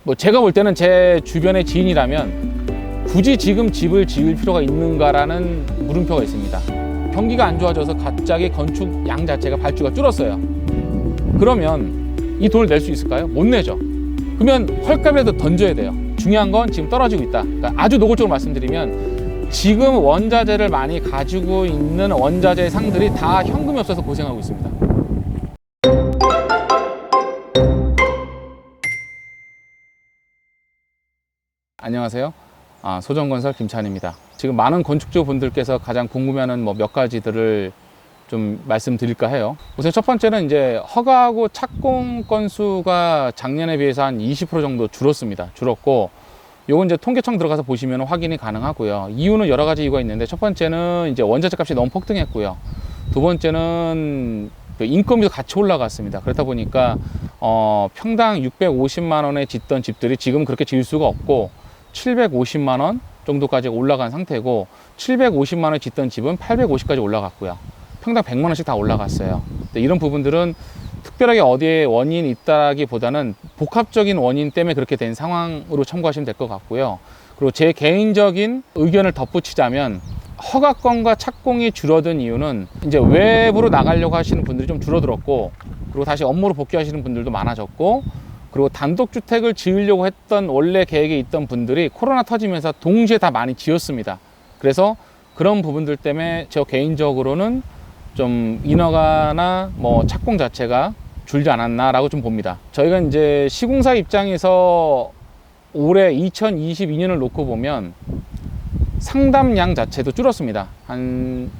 뭐 제가 볼 때는 제 주변의 지인이라면 굳이 지금 집을 지을 필요가 있는가라는 물음표가 있습니다. 경기가 안 좋아져서 갑자기 건축 양 자체가 발주가 줄었어요. 그러면 이 돈을 낼 수 있을까요? 못 내죠. 그러면 헐값이라도 던져야 돼요. 중요한 건 지금 떨어지고 있다. 그러니까 아주 노골적으로 말씀드리면 지금 원자재를 많이 가지고 있는 원자재 상들이 다 현금이 없어서 고생하고 있습니다. 안녕하세요. 소정건설 김찬입니다. 지금 많은 건축주 분들께서 가장 궁금해하는 몇 가지들을 좀 말씀드릴까 해요. 우선 첫 번째는 이제 허가하고 착공 건수가 작년에 비해서 한 20% 정도 줄었고, 요건 이제 통계청 들어가서 보시면 확인이 가능하고요. 이유는 여러 가지 이유가 있는데, 첫 번째는 이제 원자재 값이 너무 폭등했고요. 두 번째는 인건비도 같이 올라갔습니다. 그렇다 보니까 평당 650만 원에 짓던 집들이 지금 그렇게 지을 수가 없고 750만 원 정도까지 올라간 상태고, 750만 원에 짓던 집은 850까지 올라갔고요. 평당 100만 원씩 다 올라갔어요. 이런 부분들은 특별하게 어디에 원인이 있다기보다는 복합적인 원인 때문에 그렇게 된 상황으로 참고하시면 될 것 같고요. 그리고 제 개인적인 의견을 덧붙이자면, 허가건과 착공이 줄어든 이유는 이제 외부로 나가려고 하시는 분들이 좀 줄어들었고, 그리고 다시 업무로 복귀하시는 분들도 많아졌고, 그리고 단독주택을 지으려고 했던 원래 계획에 있던 분들이 코로나 터지면서 동시에 다 많이 지었습니다. 그래서 그런 부분들 때문에 저 개인적으로는 좀 인허가나 착공 자체가 줄지 않았나라고 좀 봅니다. 저희가 이제 시공사 입장에서 올해 2022년을 놓고 보면 상담량 자체도 줄었습니다. 한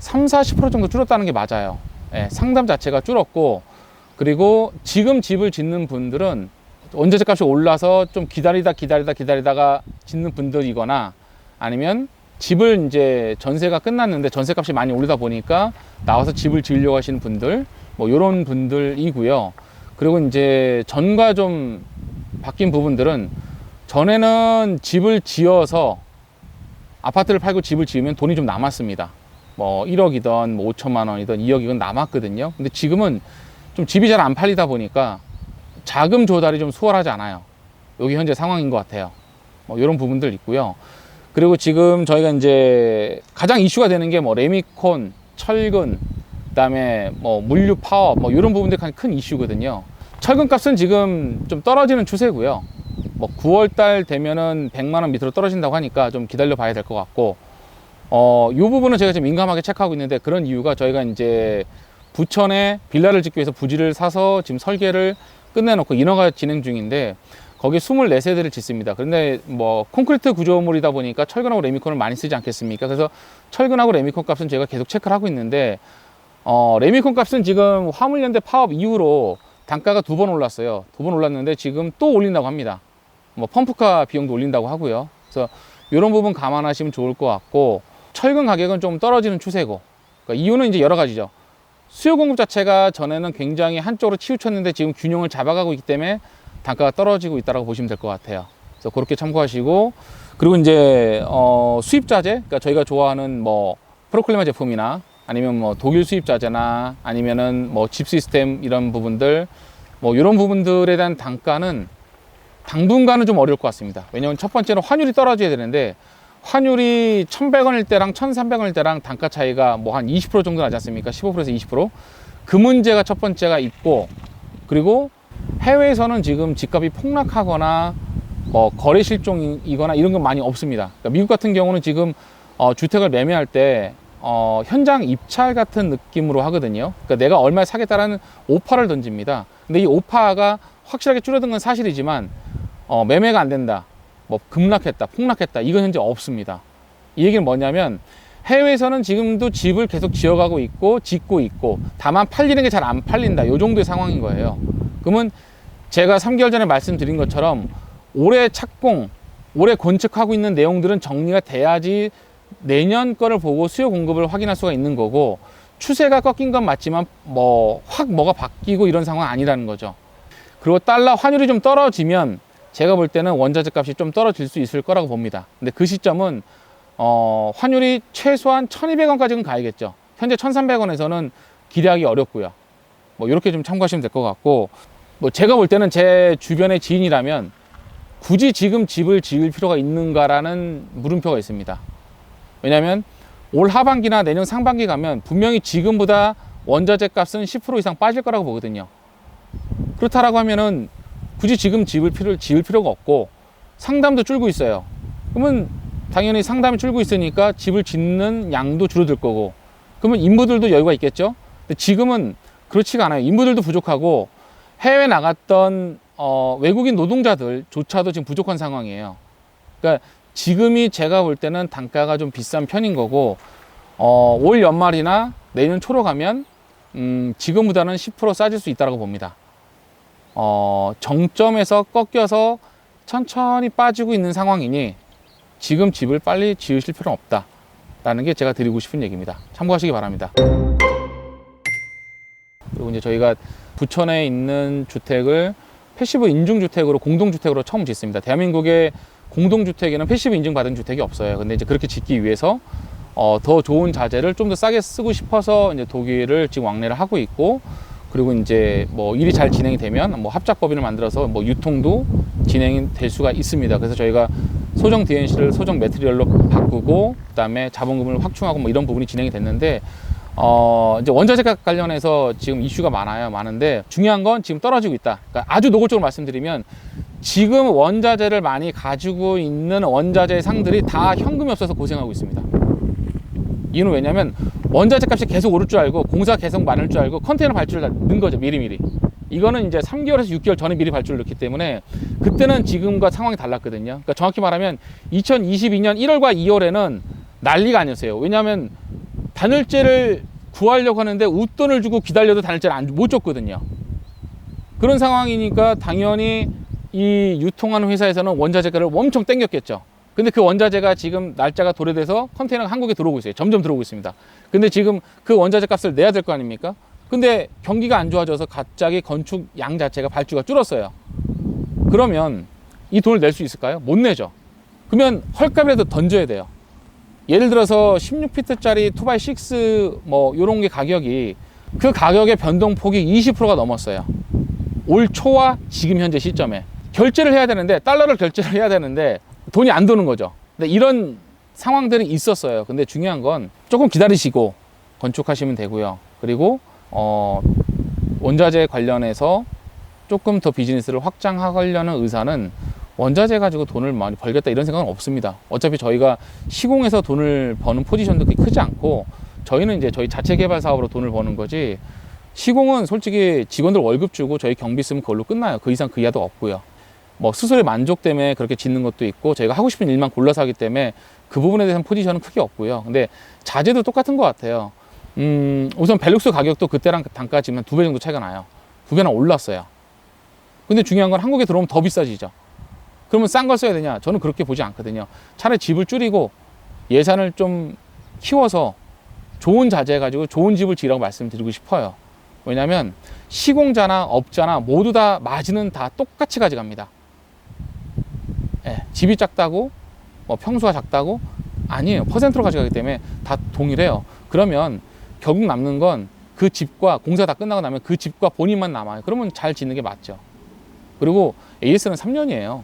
30-40% 정도 줄었다는 게 맞아요. 네, 상담 자체가 줄었고, 그리고 지금 집을 짓는 분들은 원자재 값이 올라서 좀 기다리다가 짓는 분들이거나, 아니면 집을 이제 전세가 끝났는데 전세 값이 많이 오르다 보니까 나와서 집을 지으려고 하시는 분들, 이런 분들이고요. 그리고 이제 전과 좀 바뀐 부분들은, 전에는 집을 지어서 아파트를 팔고 집을 지으면 돈이 좀 남았습니다. 1억이든 5천만 원이든 2억이든 남았거든요. 근데 지금은 좀 집이 잘 안 팔리다 보니까 자금 조달이 좀 수월하지 않아요. 여기 현재 상황인 것 같아요. 이런 부분들 있고요. 그리고 지금 저희가 이제 가장 이슈가 되는 게 레미콘, 철근, 그다음에 물류 파업, 이런 부분들이 큰 이슈거든요. 철근 값은 지금 좀 떨어지는 추세고요. 9월 달 되면은 100만 원 밑으로 떨어진다고 하니까 좀 기다려 봐야 될 것 같고, 이 부분은 제가 지금 민감하게 체크하고 있는데, 그런 이유가 저희가 이제 부천에 빌라를 짓기 위해서 부지를 사서 지금 설계를 끝내놓고 인허가 진행 중인데, 거기 24세대를 짓습니다. 그런데 콘크리트 구조물이다 보니까 철근하고 레미콘을 많이 쓰지 않겠습니까? 그래서 철근하고 레미콘 값은 제가 계속 체크를 하고 있는데, 레미콘 값은 지금 화물연대 파업 이후로 단가가 2번 올랐어요. 2번 올랐는데 지금 또 올린다고 합니다. 펌프카 비용도 올린다고 하고요. 그래서 이런 부분 감안하시면 좋을 것 같고, 철근 가격은 좀 떨어지는 추세고, 그러니까 이유는 이제 여러 가지죠. 수요 공급 자체가 전에는 굉장히 한쪽으로 치우쳤는데 지금 균형을 잡아가고 있기 때문에 단가가 떨어지고 있다고 보시면 될 것 같아요. 그래서 그렇게 참고하시고, 그리고 이제 수입 자재, 그러니까 저희가 좋아하는 프로클리마 제품이나 아니면 독일 수입 자재나 아니면은 집 시스템 이런 부분들, 이런 부분들에 대한 단가는 당분간은 좀 어려울 것 같습니다. 왜냐하면 첫 번째는 환율이 떨어져야 되는데, 환율이 1,100원일 때랑 1,300원일 때랑 단가 차이가 한 20% 정도 나지 않습니까? 15%에서 20%. 그 문제가 첫 번째가 있고, 그리고 해외에서는 지금 집값이 폭락하거나 거래 실종이거나 이런 건 많이 없습니다. 그러니까 미국 같은 경우는 지금 주택을 매매할 때 현장 입찰 같은 느낌으로 하거든요. 그러니까 내가 얼마에 사겠다라는 오파를 던집니다. 근데 이 오파가 확실하게 줄어든 건 사실이지만 매매가 안 된다, 급락했다, 폭락했다, 이건 현재 없습니다. 이 얘기는 뭐냐면, 해외에서는 지금도 집을 계속 지어가고 있고 짓고 있고, 다만 팔리는 게 잘 안 팔린다, 이 정도의 상황인 거예요. 그러면 제가 3개월 전에 말씀드린 것처럼 올해 착공, 올해 건축하고 있는 내용들은 정리가 돼야지 내년 거를 보고 수요 공급을 확인할 수가 있는 거고, 추세가 꺾인 건 맞지만 확 뭐가 바뀌고 이런 상황은 아니라는 거죠. 그리고 달러 환율이 좀 떨어지면 제가 볼 때는 원자재 값이 좀 떨어질 수 있을 거라고 봅니다. 근데 그 시점은 환율이 최소한 1,200원까지는 가야겠죠. 현재 1,300원에서는 기대하기 어렵고요. 이렇게 좀 참고하시면 될 것 같고, 제가 볼 때는 제 주변의 지인이라면 굳이 지금 집을 지을 필요가 있는가라는 물음표가 있습니다. 왜냐하면 올 하반기나 내년 상반기 가면 분명히 지금보다 원자재 값은 10% 이상 빠질 거라고 보거든요. 그렇다라고 하면은 굳이 지금 지을 필요가 없고 상담도 줄고 있어요. 그러면 당연히 상담이 줄고 있으니까 집을 짓는 양도 줄어들 거고, 그러면 인부들도 여유가 있겠죠. 근데 지금은 그렇지가 않아요. 인부들도 부족하고 해외 나갔던 외국인 노동자들조차도 지금 부족한 상황이에요. 그러니까 지금이 제가 볼 때는 단가가 좀 비싼 편인 거고, 올 연말이나 내년 초로 가면 지금보다는 10% 싸질 수 있다고 봅니다. 정점에서 꺾여서 천천히 빠지고 있는 상황이니 지금 집을 빨리 지으실 필요는 없다라는 게 제가 드리고 싶은 얘기입니다. 참고하시기 바랍니다. 그리고 이제 저희가 부천에 있는 주택을 패시브 인증주택으로, 공동주택으로 처음 짓습니다. 대한민국의 공동주택에는 패시브 인증받은 주택이 없어요. 근데 이제 그렇게 짓기 위해서 더 좋은 자재를 좀 더 싸게 쓰고 싶어서 이제 독일을 지금 왕래를 하고 있고, 그리고 이제 뭐 일이 잘 진행이 되면 뭐 합작법인을 만들어서 뭐 유통도 진행이 될 수가 있습니다. 그래서 저희가 소정 DNC를 소정 매트리얼로 바꾸고, 그다음에 자본금을 확충하고 뭐 이런 부분이 진행이 됐는데, 이제 원자재 가격 관련해서 지금 이슈가 많은데 중요한 건 지금 떨어지고 있다. 그러니까 아주 노골적으로 말씀드리면 지금 원자재를 많이 가지고 있는 원자재 상들이 다 현금이 없어서 고생하고 있습니다. 이유는 왜냐면 원자재 값이 계속 오를 줄 알고 공사 계속 많을 줄 알고 컨테이너 발주를 넣은 거죠. 미리미리. 이거는 이제 3개월에서 6개월 전에 미리 발주를 넣기 때문에 그때는 지금과 상황이 달랐거든요. 그러니까 정확히 말하면 2022년 1월과 2월에는 난리가 아니었어요. 왜냐하면 단열재를 구하려고 하는데 웃돈을 주고 기다려도 단열재를 못 줬거든요. 그런 상황이니까 당연히 이 유통하는 회사에서는 원자재가를 엄청 땡겼겠죠. 근데 그 원자재가 지금 날짜가 도래돼서 컨테이너가 한국에 들어오고 있어요. 점점 들어오고 있습니다. 근데 지금 그 원자재 값을 내야 될 거 아닙니까? 근데 경기가 안 좋아져서 갑자기 건축 양 자체가 발주가 줄었어요. 그러면 이 돈을 낼 수 있을까요? 못 내죠. 그러면 헐값이라도 던져야 돼요. 예를 들어서 16피트짜리 2x6 뭐 요런 게 가격이, 그 가격의 변동폭이 20%가 넘었어요. 올 초와 지금 현재 시점에 결제를 해야 되는데, 달러를 결제를 해야 되는데 돈이 안 도는 거죠. 근데 이런 상황들이 있었어요. 근데 중요한 건 조금 기다리시고 건축하시면 되고요. 그리고 원자재 관련해서 조금 더 비즈니스를 확장하려는 의사는 원자재 가지고 돈을 많이 벌겠다 이런 생각은 없습니다. 어차피 저희가 시공해서 돈을 버는 포지션도 그렇게 크지 않고, 저희는 이제 저희 자체 개발 사업으로 돈을 버는 거지, 시공은 솔직히 직원들 월급 주고 저희 경비 쓰면 그걸로 끝나요. 그 이상 그 이하도 없고요. 뭐 스스로의 만족 때문에 그렇게 짓는 것도 있고, 저희가 하고 싶은 일만 골라서 하기 때문에 그 부분에 대해서는 포지션은 크게 없고요. 근데 자재도 똑같은 것 같아요. 우선 벨룩스 가격도 그때랑 단가 지금 2배 정도 차이가 나요. 2배나 올랐어요. 근데 중요한 건 한국에 들어오면 더 비싸지죠. 그러면 싼 걸 써야 되냐? 저는 그렇게 보지 않거든요. 차라리 집을 줄이고 예산을 좀 키워서 좋은 자재 가지고 좋은 집을 지으라고 말씀드리고 싶어요. 왜냐하면 시공자나 업자나 모두 다 마진은 다 똑같이 가져갑니다. 예, 집이 작다고 뭐 평수가 작다고 아니에요. 퍼센트로 가져가기 때문에 다 동일해요. 그러면 결국 남는 건 그 집과 공사 다 끝나고 나면 그 집과 본인만 남아요. 그러면 잘 짓는 게 맞죠. 그리고 AS는 3년이에요.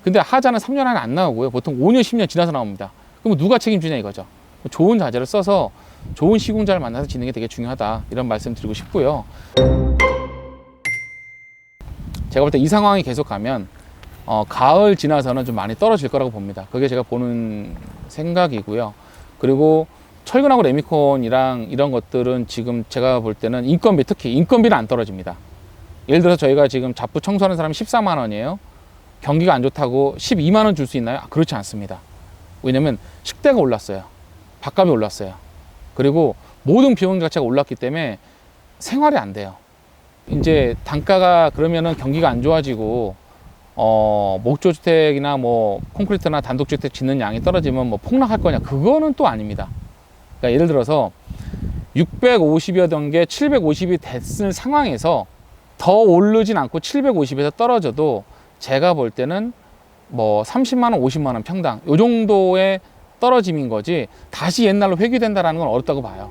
근데 하자는 3년 안에 안 나오고요. 보통 5년, 10년 지나서 나옵니다. 그럼 누가 책임지냐 이거죠. 좋은 자재를 써서 좋은 시공자를 만나서 짓는 게 되게 중요하다. 이런 말씀 드리고 싶고요. 제가 볼 때 이 상황이 계속 가면 가을 지나서는 좀 많이 떨어질 거라고 봅니다. 그게 제가 보는 생각이고요. 그리고 철근하고 레미콘이랑 이런 것들은 지금 제가 볼 때는 인건비, 특히 인건비는 안 떨어집니다. 예를 들어서 저희가 지금 잡부 청소하는 사람이 14만 원이에요. 경기가 안 좋다고 12만 원 줄 수 있나요? 그렇지 않습니다. 왜냐면 식대가 올랐어요. 밥값이 올랐어요. 그리고 모든 비용 자체가 올랐기 때문에 생활이 안 돼요. 이제 단가가 그러면은 경기가 안 좋아지고 목조주택이나 뭐 콘크리트나 단독주택 짓는 양이 떨어지면 뭐 폭락할 거냐? 그거는 또 아닙니다. 그러니까 예를 들어서 650이었던 게 750이 됐을 상황에서 더 오르진 않고 750에서 떨어져도 제가 볼 때는 뭐 30만 원, 50만 원 평당 요 정도의 떨어짐인 거지, 다시 옛날로 회귀된다라는 건 어렵다고 봐요.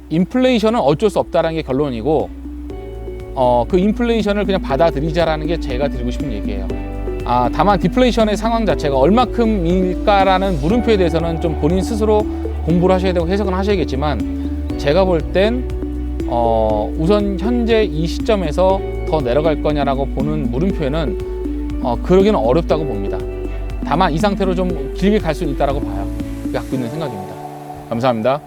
인플레이션은 어쩔 수 없다라는 게 결론이고, 그 인플레이션을 그냥 받아들이자라는 게 제가 드리고 싶은 얘기예요. 다만 디플레이션의 상황 자체가 얼마큼일까라는 물음표에 대해서는 좀 본인 스스로 공부를 하셔야 되고 해석은 하셔야겠지만, 제가 볼 땐 우선 현재 이 시점에서 더 내려갈 거냐라고 보는 물음표에는 그러기는 어렵다고 봅니다. 다만 이 상태로 좀 길게 갈 수는 있다고 봐요. 그게 갖고 있는 생각입니다. 감사합니다.